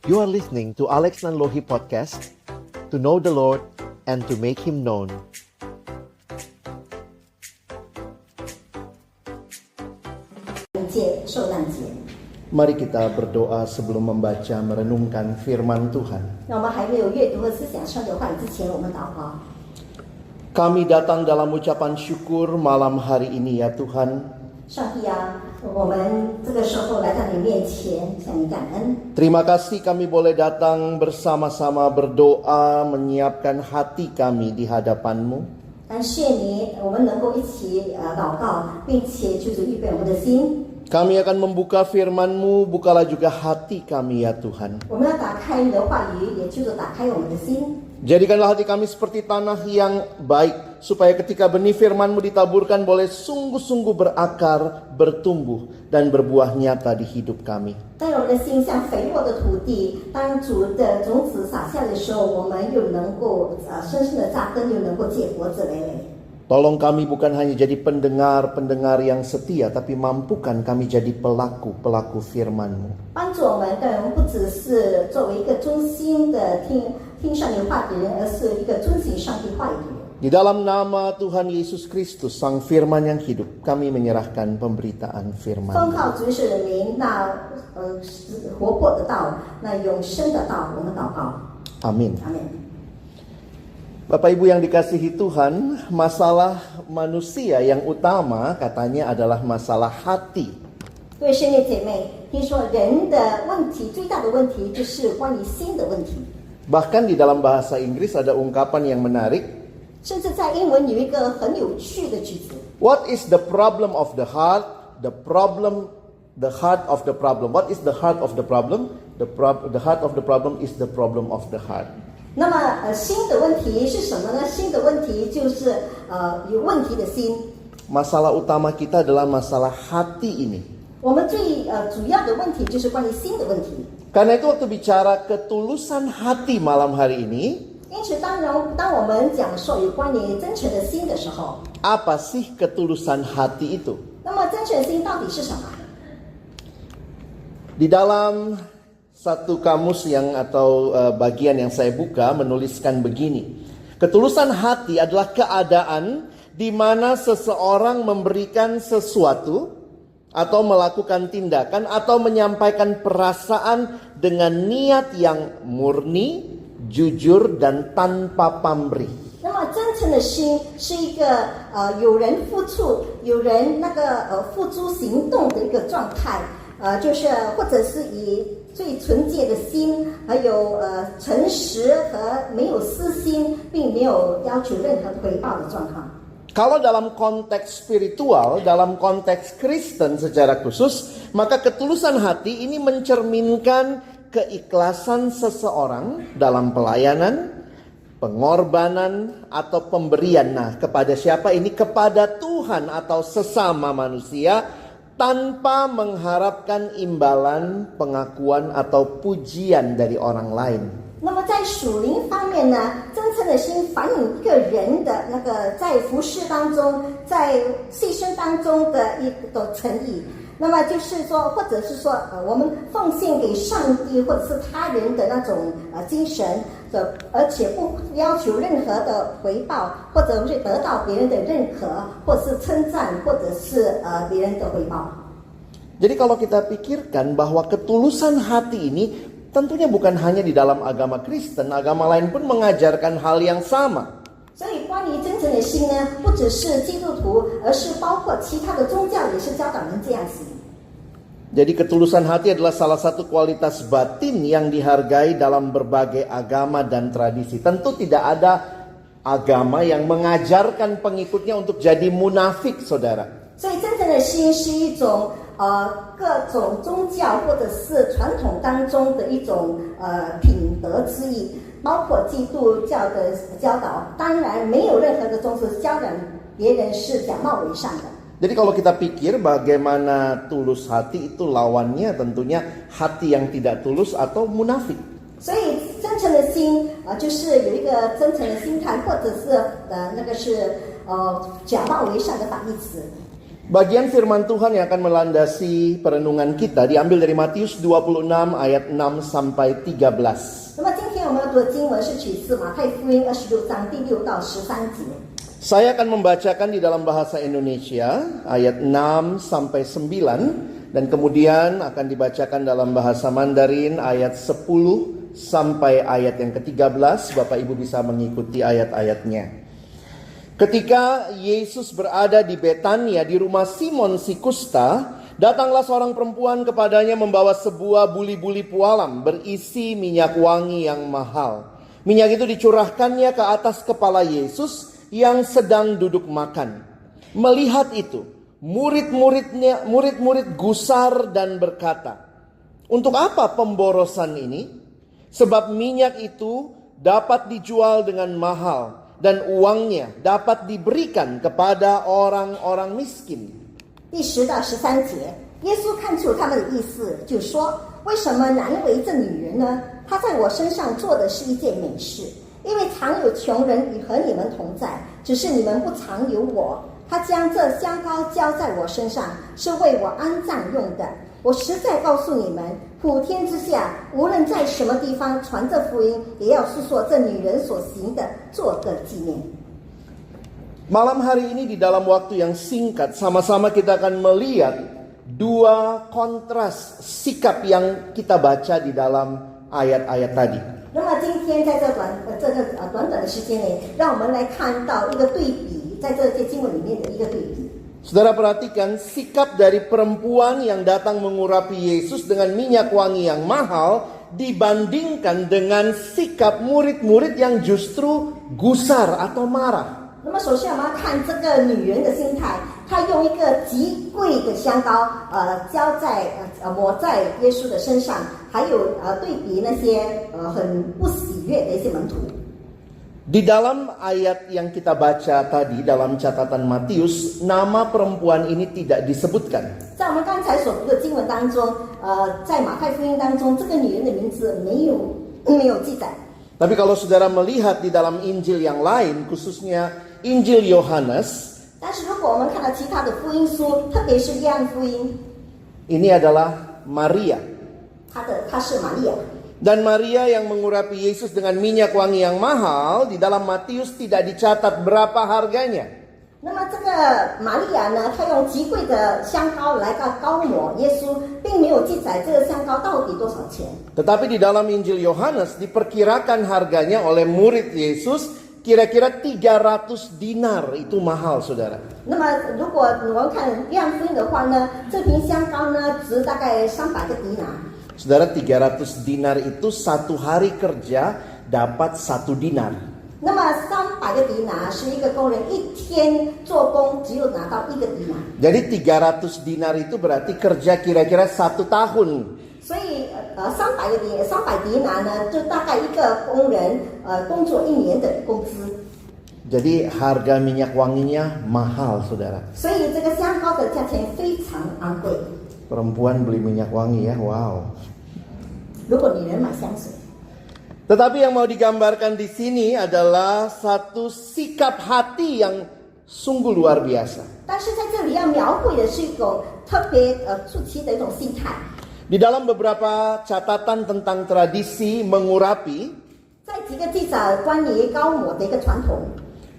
You are listening to Alex Nanlohi Podcast, to know the Lord and to make Him known. Mari kita berdoa sebelum membaca merenungkan firman Tuhan. Kami datang dalam ucapan syukur malam hari ini ya Tuhan. Terima kasih kami boleh datang bersama-sama berdoa, menyiapkan hati kami di hadapan-Mu. Kami akan membuka firman-Mu, bukalah juga hati kami ya Tuhan. Jadikanlah hati kami seperti tanah yang baik, supaya ketika benih firman-Mu ditaburkan boleh sungguh-sungguh berakar, bertumbuh, dan berbuah nyata di hidup kami. Tolong kami bukan hanya jadi pendengar-pendengar yang setia, tapi mampukan kami jadi pelaku-pelaku firman-Mu. Di dalam nama Tuhan Yesus Kristus, Sang Firman yang hidup, kami menyerahkan pemberitaan firman. Amin. Bapak Ibu yang dikasihi Tuhan, masalah manusia yang utama katanya adalah masalah hati. Bahkan di dalam bahasa Inggris ada ungkapan yang menarik. What is the problem of the heart? The heart of the problem. What is the heart of the problem? The heart of the problem is the problem of the heart. 那么心的问题是什么呢？心的问题就是有问题的心。 Masalah utama kita adalah masalah hati ini. 我们最主要的问题就是关于心的问题。 Karena itu waktu bicara ketulusan hati malam hari ini, 因此当我们讲说有关于真诚的心的时候， apa sih ketulusan hati itu? 那么真诚的心到底是什么？ Di dalam satu kamus atau bagian yang saya buka menuliskan begini. Ketulusan hati adalah keadaan di mana seseorang memberikan sesuatu atau melakukan tindakan atau menyampaikan perasaan dengan niat yang murni, jujur dan tanpa pamrih. 那么真诚的心是一个有人付出、有人付诸行动的一个状态，就是或者是以最纯洁的心，还有诚实和没有私心，并没有要求任何回报的状况。 Kalau dalam konteks spiritual, dalam konteks Kristen secara khusus, maka ketulusan hati ini mencerminkan keikhlasan seseorang dalam pelayanan, pengorbanan atau pemberian. Nah, kepada siapa ini? Kepada Tuhan atau sesama manusia, tanpa mengharapkan imbalan, pengakuan atau pujian dari orang lain. 那么在属灵方面呢，真诚的心反映一个人的在服事当中，在牺牲当中的一个诚意。那么就是说，或者是说，我们奉献给上帝或者是他人的那种精神的，而且不要求任何的回报，或者是得到别人的认可，或是称赞，或者是别人的回报。 Jadi kalau kita pikirkan bahwa ketulusan hati ini tentunya bukan hanya di dalam agama Kristen, agama lain pun mengajarkan hal yang sama. 所以关于真诚的心呢，不只是基督徒，而是包括其他的宗教也是教导人这样子。 Jadi ketulusan hati adalah salah satu kualitas batin yang dihargai dalam berbagai agama dan tradisi. Tentu tidak ada agama yang mengajarkan pengikutnya untuk jadi munafik, saudara. 所以真诚的心是一种各种宗教或者是传统当中的一种品德之一，包括基督教的教导。当然，没有任何的宗旨教导别人是假冒伪善的。 Jadi kalau kita pikir bagaimana tulus hati, itu lawannya tentunya hati yang tidak tulus atau munafik. 所以真诚的心就是有一个真诚的心态，或者是是假冒伪善的反义词。Bagian firman Tuhan yang akan melandasi perenungan kita diambil dari Matius 26 ayat 6 sampai 13. 那么今天我们要读的经文是取自马太福音26章第6到13节。 Saya akan membacakan di dalam bahasa Indonesia ayat 6 sampai 9 dan kemudian akan dibacakan dalam bahasa Mandarin ayat 10 sampai ayat yang ke-13. Bapak Ibu bisa mengikuti ayat-ayatnya. Ketika Yesus berada di Betania di rumah Simon si kusta, datanglah seorang perempuan kepadanya membawa sebuah buli-buli pualam berisi minyak wangi yang mahal. Minyak itu dicurahkannya ke atas kepala Yesus yang sedang duduk makan. Melihat itu, murid-murid gusar dan berkata, "Untuk apa pemborosan ini? Sebab minyak itu dapat dijual dengan mahal dan uangnya dapat diberikan kepada orang-orang miskin." 第10到13节，耶稣看出他们的意思，就说：“为什么难为这女人呢？她在我身上做的是一件美事，因为常有穷人和你们同在，只是你们不常有我。她将这香膏浇在我身上，是为我安葬用的。我实在告诉你们，普天之下，无论在什么地方传这福音，也要诉说这女人所行的，做个纪念。” Malam hari ini di dalam waktu yang singkat sama-sama kita akan melihat dua kontras sikap yang kita baca di dalam ayat-ayat tadi. 那么今天在这短短的时间内，让我们来看到一个对比，在这些经文里面的一个对比。 Saudara perhatikan sikap dari perempuan yang datang mengurapi Yesus dengan minyak wangi yang mahal dibandingkan dengan sikap murid-murid yang justru gusar atau marah. 那么首先我们要看这个女人的心态，她用一个极贵的香膏，抹在耶稣的身上，还有对比那些很不喜悦的一些门徒。 Di dalam ayat yang kita baca tadi dalam catatan Matius, nama perempuan ini tidak disebutkan. 在我们刚才所读的经文当中，在马太福音当中，这个女人的名字没有记载。 Tapi kalau saudara melihat di dalam Injil yang lain, khususnya Injil Yohanes, 但是如果我们看到其他的福音书，特别是约翰福音， ini adalah Maria. 她是玛利亚。 Dan Maria yang mengurapi Yesus dengan minyak wangi yang mahal, di dalam Matius tidak dicatat berapa harganya. 那么这个玛利亚呢，她用极贵的香膏来膏抹耶稣，并没有记载这个香膏到底多少钱。 Tetapi di dalam Injil Yohanes diperkirakan harganya oleh murid Yesus kira-kira 300 dinar. Itu mahal, saudara. 那么如果我们看约翰福音的话呢，这瓶香膏呢值大概300个迪拿。 Saudara, 300 dinar itu satu hari kerja dapat 1 dinar. 那么300个迪拿是一个工人一天做工只有拿到1个迪拿。 Jadi 300 dinar itu berarti kerja kira-kira 1 tahun. 所以300迪拿呢，就大概一个工人工作1年的工资。 Jadi harga minyak wanginya mahal, saudara. 所以这个香膏的价钱非常昂贵。 Perempuan beli minyak wangi ya, wow. 如果女人买香水， Tetapi yang mau digambarkan di sini adalah satu sikap hati yang sungguh luar biasa. 但是在这里要描绘的是一种特别出奇的一种心态。 Di dalam beberapa catatan tentang tradisi mengurapi, 在几个记载关于膏抹的一个传统。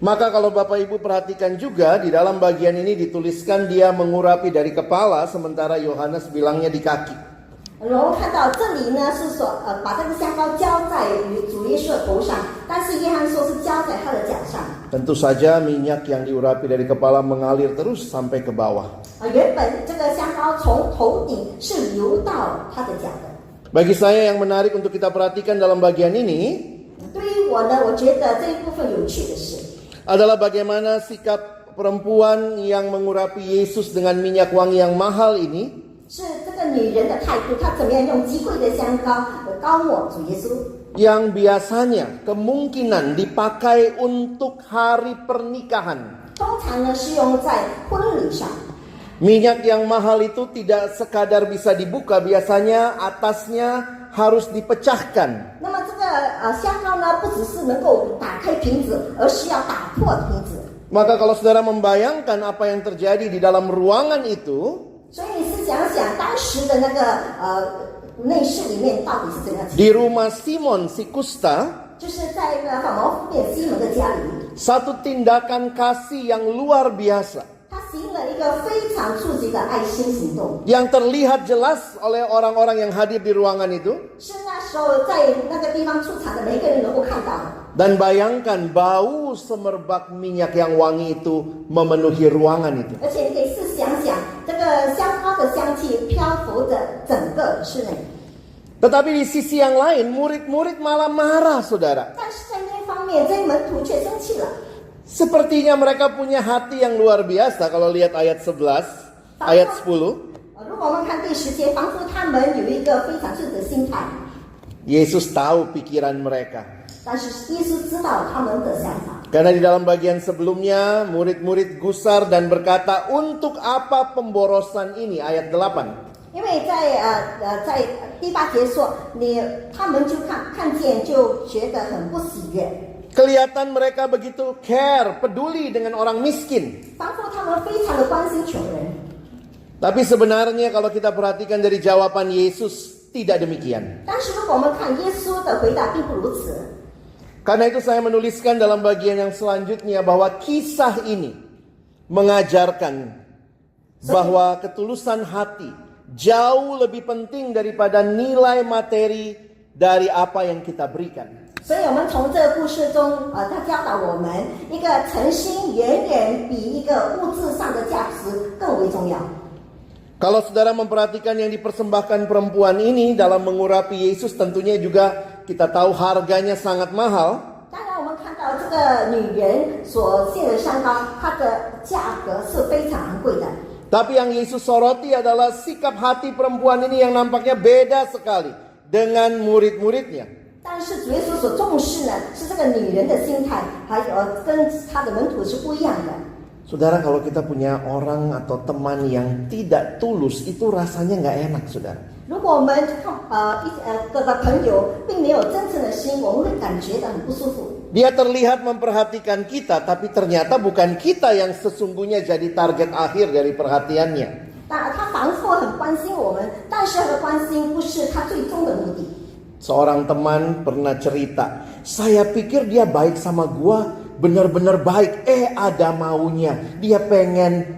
maka kalau Bapak Ibu perhatikan juga di dalam bagian ini dituliskan dia mengurapi dari kepala, sementara Yohanes bilangnya di kaki. 我们看到这里呢是说把这个香膏浇在主耶稣的头上，但是约翰说是浇在他的脚上。 Tentu saja minyak yang diurapi dari kepala mengalir terus sampai ke bawah. 原本这个香膏从头顶是流到他的脚的。 Bagi saya yang menarik untuk kita perhatikan dalam bagian ini 对于我呢，我觉得这一部分有趣的是， adalah bagaimana sikap perempuan yang mengurapi Yesus dengan minyak wangi yang mahal ini 是这个女人的态度，她怎么样用极贵的香膏膏抹主耶稣。 yang biasanya kemungkinan dipakai untuk hari pernikahan. 通常呢是用在婚礼上。 Minyak yang mahal itu tidak sekadar bisa dibuka, biasanya atasnya harus dipecahkan. 那么这个香膏呢，不只是能够打开瓶子，而是要打破瓶子。Maka kalau saudara membayangkan apa yang terjadi di dalam ruangan itu, 所以你是想想当时的那个内室里面到底是怎样子？ di rumah Simon si kusta, 就是在那个毛夫变西门的家里， satu tindakan kasih yang luar biasa 他行了一个非常触及的爱心行动， yang terlihat jelas oleh orang-orang yang hadir di ruangan itu. 是那时候在那个地方出场的每一个人能够看到的。 Dan bayangkan bau semerbak minyak yang wangi itu memenuhi ruangan itu. 而且你可以试想想，这个香膏的香气漂浮着整个室内。 Tetapi di sisi yang lain, murid-murid malah marah, saudara. 但是在另一方面，这些门徒却生气了。 Sepertinya mereka punya hati yang luar biasa kalau lihat ayat 11, ayat 10. 如果我们看第10节，仿佛他们有一个非常正的心态， Yesus tahu pikiran mereka. 但是耶稣知道他们的想法。 Karena di dalam bagian sebelumnya, murid-murid gusar dan berkata, untuk apa pemborosan ini? Ayat 8. 因为在第8节说，他们就看见就觉得很不喜悦， Kelihatan mereka begitu care, peduli dengan orang miskin. 仿佛他们非常的关心穷人。 Tapi sebenarnya kalau kita perhatikan dari jawaban Yesus, tidak demikian. 但是如果我们看耶稣的回答，并不如此。 Karena itu saya menuliskan dalam bagian yang selanjutnya bahwa kisah ini mengajarkan bahwa ketulusan hati jauh lebih penting daripada nilai materi dari apa yang kita berikan. 所以我们从这个故事中，他教导我们，一个诚心远远比一个物质上的价值更为重要。 Kalau saudara memperhatikan yang dipersembahkan perempuan ini dalam mengurapi Yesus, tentunya juga kita tahu harganya sangat mahal. 当然，我们看到这个女人所献的香膏，它的价格是非常昂贵的。 Tapi yang Yesus soroti adalah sikap hati perempuan ini yang nampaknya beda sekali dengan murid-muridnya. 但是主耶稣所重视呢，是这个女人的心态，还有跟他的门徒是不一样的。 Saudara, kalau kita punya orang atau teman yang tidak tulus, itu rasanya nggak enak, saudara. 如果我们各个朋友并没有真正的心，我们会感觉到很不舒服。 Dia terlihat memperhatikan kita, tapi ternyata bukan kita yang sesungguhnya jadi target akhir dari perhatiannya. 他仿佛很关心我们，但是他的关心不是他最终的目的。 Seorang teman pernah cerita, saya pikir dia baik sama gua, benar-benar baik. Ada maunya, dia pengen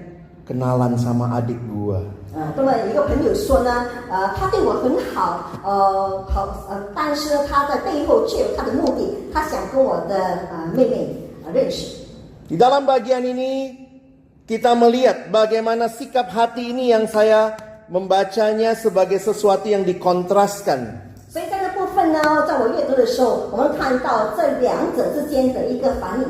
kenalan sama adik gua. 那么有一个朋友说呢，他对我很好，但是他在背后却有他的目的，他想跟我的妹妹认识。 Di dalam bagian ini kita melihat bagaimana sikap hati ini yang saya membacanya sebagai sesuatu yang dikontraskan. 所以在这部分呢，在我阅读的时候，我们看到这两者之间的一个反应。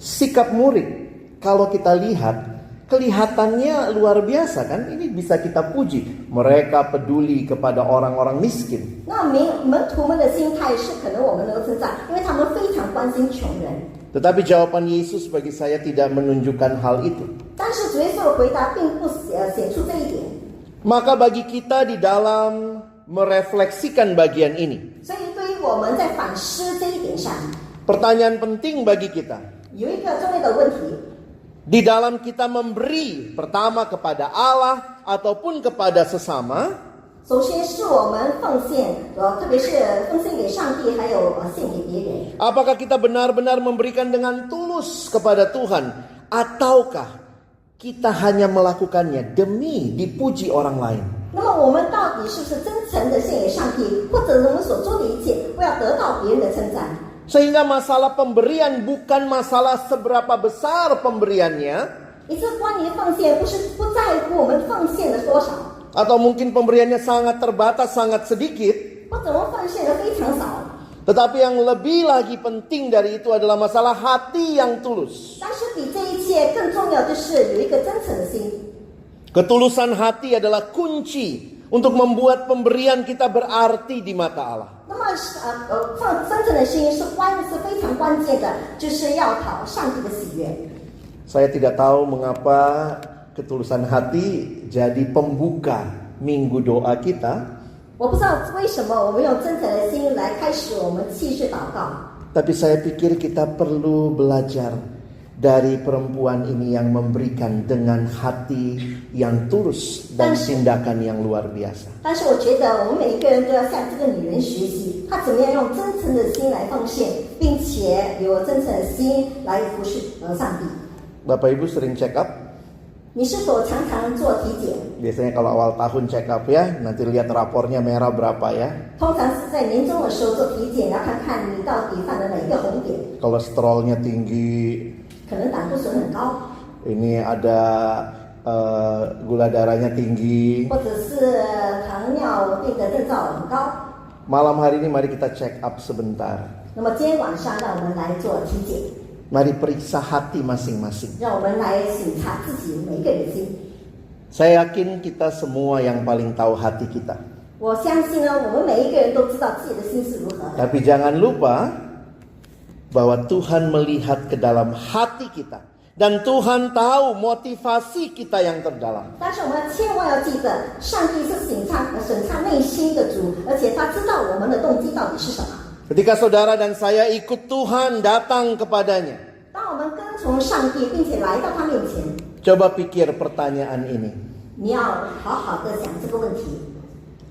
Sikap murid, kalau kita lihat, kelihatannya luar biasa kan? Ini bisa kita puji. Mereka peduli kepada orang-orang miskin. 那门徒们的心态是可能我们能够称赞，因为他们非常关心穷人。 Tetapi jawaban Yesus bagi saya tidak menunjukkan hal itu. 但是主耶稣的回答并不显出这一点。 Maka bagi kita di dalam merefleksikan bagian ini, 所以对于我们在反思这一点上， pertanyaan penting bagi kita. 有一个重要的问题。 Di dalam kita memberi pertama kepada Allah ataupun kepada sesama, 首先是我们奉献，特别是奉献给上帝，还有献给别人。 apakah kita benar-benar memberikan dengan tulus kepada Tuhan, ataukah kita hanya melakukannya demi dipuji orang lain? 那么我们到底是不是真诚的献给上帝，或者我们所做的一切，为了得到别人的称赞？ Sehingga masalah pemberian bukan masalah seberapa besar pemberiannya, 一次关于奉献，不在乎我们奉献了多少， atau mungkin pemberiannya sangat terbatas, sangat sedikit. 或者我们奉献的非常少。 Tetapi yang lebih lagi penting dari itu adalah masalah hati yang tulus. 但是比这一切更重要，就是有一个真诚的心。 Ketulusan hati adalah kunci untuk membuat pemberian kita berarti di mata Allah. 那么真诚的心是非常关键的，就是要讨上帝的喜悦。 Saya tidak tahu mengapa ketulusan hati jadi pembuka minggu doa kita. 我不知道为什么我们用真诚的心来开始我们继续祷告。 Tapi saya pikir kita perlu belajar dari perempuan ini yang memberikan dengan hati yang tulus dan tindakan yang luar biasa. 但是我觉得我们每一个人都要向这个女人学习，她怎么样用真诚的心来奉献，并且有真诚的心来服侍上帝。 Bapak Ibu sering check up? 你是否常常做体检？ Biasanya kalau awal tahun check up ya, nanti lihat rapornya merah berapa ya. 通常是在年终的时候做体检，要看看你到底犯了哪一个红点， Kolesterolnya tinggi, 可能胆固醇很高， ini ada gula darahnya tinggi. 或者是糖尿病的症状很高。 Malam hari ini mari kita check up sebentar. 那么今天晚上，让我们来做体检， Mari periksa hati masing-masing. 让我们来审查自己每一个人的心。 Saya yakin kita semua yang paling tahu hati kita. 我相信呢，我们每一个人都知道自己的心是如何的。 Tapi jangan lupa bahwa Tuhan melihat ke dalam hati kita. Dan Tuhan tahu motivasi kita yang terdalam. 但是我们千万要记得，上帝是审查内心的主，而且他知道我们的动机到底是什么。 Ketika saudara dan saya ikut Tuhan datang kepadanya. 当我们跟从上帝，并且来到他面前， Coba pikir pertanyaan ini. 你要好好的想这个问题。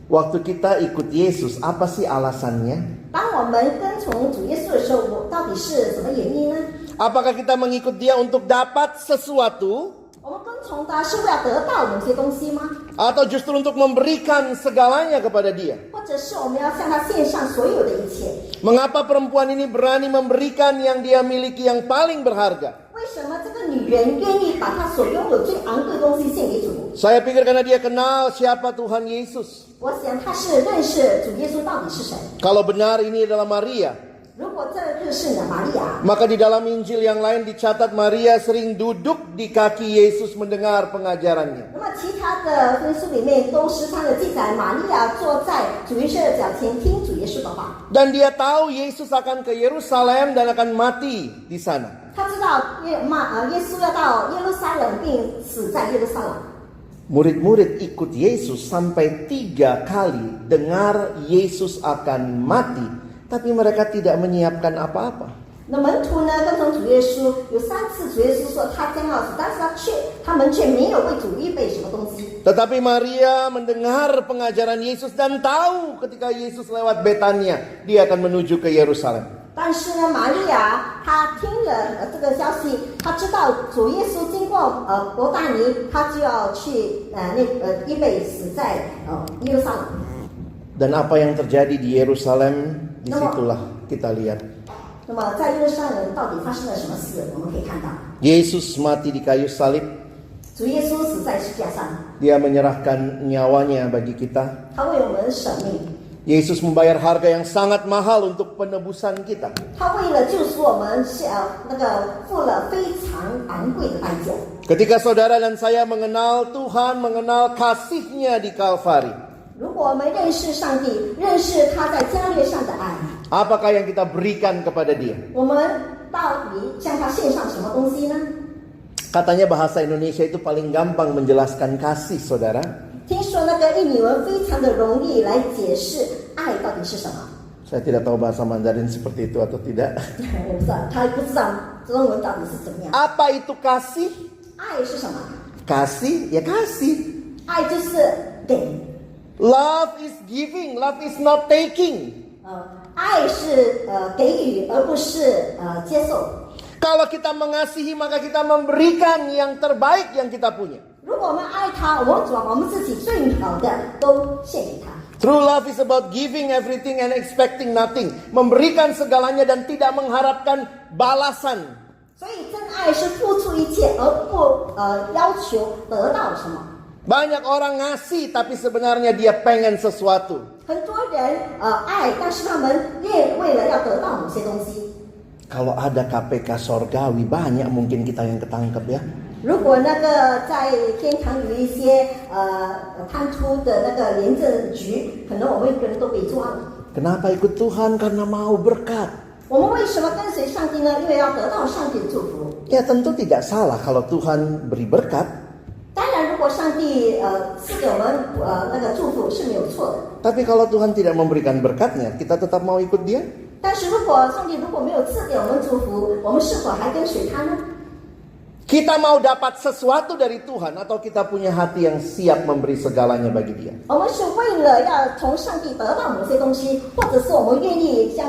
Waktu kita ikut Yesus, apa sih alasannya? 当我们跟从主耶稣的时候，我到底是什么原因呢？ Apakah kita mengikut dia untuk dapat sesuatu? 我们跟从他是为了得到某些东西吗？ Atau justru untuk memberikan segalanya kepada dia? 或者是我们要向他献上所有的一切？ Mengapa perempuan ini berani memberikan yang dia miliki yang paling berharga? 为什么这个女人愿意把她所拥有最昂贵的东西献给主？ Saya pikir karena dia kenal siapa Tuhan Yesus. 我想她是认识主耶稣到底是谁。 Kalau benar ini adalah Maria, 如果这个是玛利亚， maka di dalam Injil yang lain dicatat Maria sering duduk di kaki Yesus mendengar pengajarannya. 那么其他的福音书里面都时常有记载，玛利亚坐在主耶稣的脚前听主耶稣的话。 Dan dia tahu Yesus akan ke Yerusalem dan akan mati di sana. 他知道耶稣要到耶路撒冷，并死在耶路撒冷。 Murid-murid ikut Yesus sampai 3 kali dengar Yesus akan mati, tapi mereka tidak menyiapkan apa-apa. 那门徒呢，跟从主耶稣有3次，主耶稣说他将要死，但是他们却没有为主预备什么东西。 Tetapi Maria mendengar pengajaran Yesus dan tahu ketika Yesus lewat Betania, dia akan menuju ke Yerusalem. 但是呢，玛利亚她听了这个消息，她知道主耶稣经过伯大尼，她就要去预备死在耶路撒冷。 Dan apa yang terjadi di Yerusalem, disitulah kita lihat. 那么在耶路撒冷到底发生了什么事？我们可以看到， Yesus mati di kayu salib, 主耶稣死在十字架上， dia menyerahkan nyawanya bagi kita. 他为我们舍命， Yesus membayar harga yang sangat mahal untuk penebusan kita. 他为了救赎我们，付了非常昂贵的代价。 Ketika saudara dan saya mengenal Tuhan, mengenal kasih-Nya di Kalvari, 如果我们认识上帝，认识他在加略上的爱， apakah yang kita berikan kepada Dia? 我们到底向他献上什么东西呢？ Katanya bahasa Indonesia itu paling gampang menjelaskan kasih, saudara. 听说那个印尼文非常的容易来解释爱到底是什么。 Saya tidak tahu bahasa Mandarin seperti itu atau tidak. 我不知道，他不知道中文到底是怎么样。 Apa itu kasih? 爱是什么？ Kasih, ya kasih. 爱就是给， Love is giving, love is not taking. 爱是给予，而不是接受。 Kalau kita mengasihi, maka kita memberikan yang terbaik yang kita punya. 如果我们爱他，我们把我们自己最好的都献给他。 True love is about giving everything and expecting nothing. Memberikan segalanya dan tidak mengharapkan balasan. 所以真爱是付出一切，而不要求得到什么。 Banyak orang ngasih tapi sebenarnya dia pengen sesuatu. 很多人爱，但是他们为了要得到某些东西。 Kalau ada KPK sorgawi, banyak mungkin kita yang ketangkep ya. 如果那个在天堂有一些贪污的那个廉政局，可能我们一个人都被抓了。 Kenapa ikut Tuhan? Karena mau berkat. 我们为什么跟随上帝呢？因为要得到上帝的祝福。 Ya tentu tidak salah kalau Tuhan beri berkat. 当然，如果上帝赐给我们那个祝福是没有错的。 Tapi kalau Tuhan tidak memberikan berkatnya, kita tetap mau ikut Dia? 但是如果上帝如果没有赐给我们祝福，我们是否还跟随他呢？ Kita mau dapat sesuatu dari Tuhan atau kita punya hati yang siap memberi segalanya bagi Dia? 我们是为了要从上帝得到某些东西，或者是我们愿意将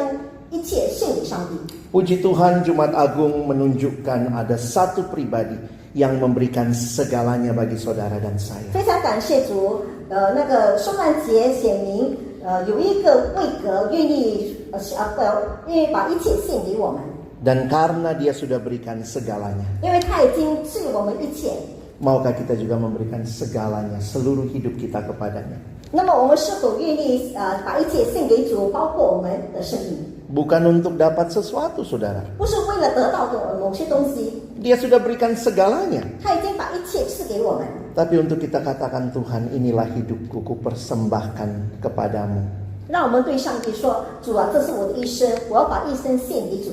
一切献给上帝。 Puji Tuhan, Jumat Agung menunjukkan ada satu pribadi yang memberikan segalanya bagi saudara dan saya. 非常感谢主，那个圣诞节显明，有一个位格愿意把一切献给我们， Dan karena Dia sudah berikan segalanya, 因为他已经赐给我们一切。 maukah kita juga memberikan segalanya, seluruh hidup kita kepadanya? 那么我们是否愿意把一切献给主，包括我们的生命？ Bukan untuk dapat sesuatu, saudara. 不是为了得到的某些东西， Dia sudah berikan segalanya. 他已经把一切赐给我们。 Tapi untuk kita katakan, Tuhan, inilah hidupku, kupersembahkan kepadamu. 让我们对上帝说：“主啊，这是我的一生，我要把一生献给主。”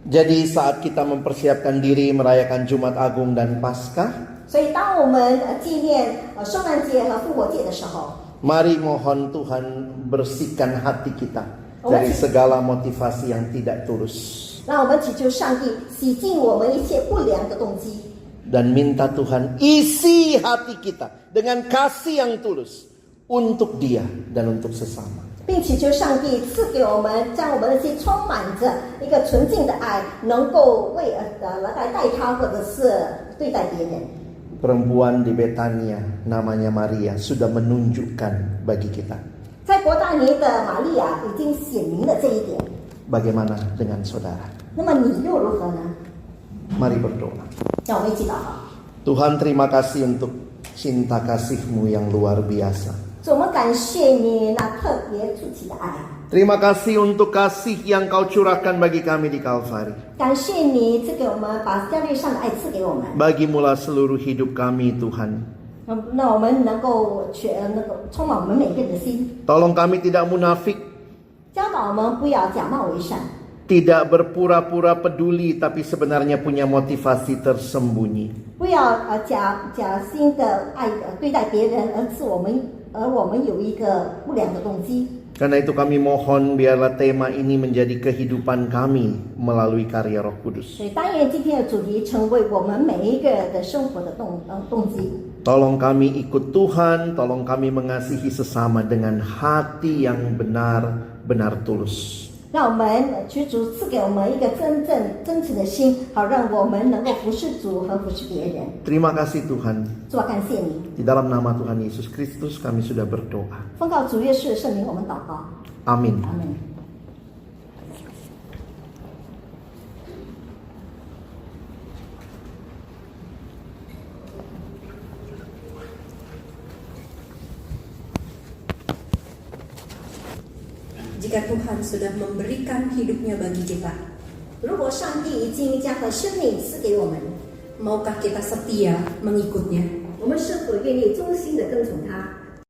Jadi saat kita mempersiapkan diri merayakan Jumat Agung dan Paskah, 所以，当我们纪念圣诞节和复活节的时候， mari mohon Tuhan bersihkan hati kita dari segala motivasi yang tidak tulus. 让我们祈求上帝洗净我们一切不良的动机， Dan minta Tuhan isi hati kita dengan kasih yang tulus untuk Dia dan untuk sesama. 并祈求上帝赐给我们，将我们的心充满着一个纯净的爱，能够为来待他，或者是对待别人。 Perempuan di Betania namanya Maria sudah menunjukkan bagi kita. 在伯大尼的玛利亚已经显明了这一点， Bagaimana dengan saudara? 那么你又如何呢？ Mari berdoa. 让我们一起祷告。 Tuhan, terima kasih untuk cinta kasih-Mu yang luar biasa. 主，我们感谢你那特别出奇的爱， Terima kasih untuk kasih yang Kau curahkan bagi kami di Kalvari. 感谢你赐给我们把加略上的爱赐给我们。 Bagimulah seluruh hidup kami, Tuhan. 那我们能够充满我们每个人的心， Tolong kami tidak munafik, 教导我们不要假冒为善， tidak berpura-pura peduli tapi sebenarnya punya motivasi tersembunyi. 不要假心的爱对待别人，而我们有一个不良的动机。 Karena itu kami mohon biarlah tema ini menjadi kehidupan kami melalui karya Roh Kudus. 所以，但愿今天的主题成为我们每一个人的生活的动机。 Tolong kami ikut Tuhan, tolong kami mengasihi sesama dengan hati yang benar-benar tulus. 让我们求主赐给我们一个真诚的心，好让我们能够服侍主和服侍别人。 Terima kasih Tuhan. 主啊，感谢你， Di dalam nama Tuhan Yesus Kristus kami sudah berdoa. 奉告主耶稣的圣名，我们祷告， Amin. 阿门。 Jika Tuhan sudah memberikan hidupnya bagi kita, 如果上帝已经将他的生命赐给我们， maukah kita setia mengikutnya? 我们是否愿意忠心的跟从他？